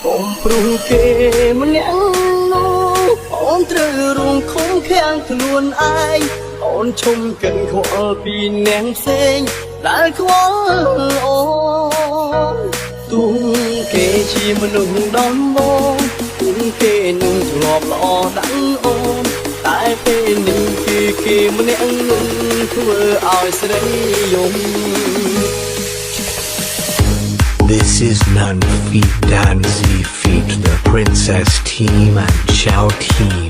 កុំព្រុងគេម្នាក់នោះអូនត្រូវរងខំខាំងខ្លួនឯងអូនឈុំកិនខ្វល់ពីអ្នកផ្សេងដែលខ្វល់អូនទូគេជាមនុស្សដំបងទូគេនឹងធ្លាប់ល្អដាំងអូនតែពេលនេះគឺគេម្នាក់នឹងធ្វើឲ្យស្រីយំ This is Nun feat. Danzy feat. The Princess team and Chow team.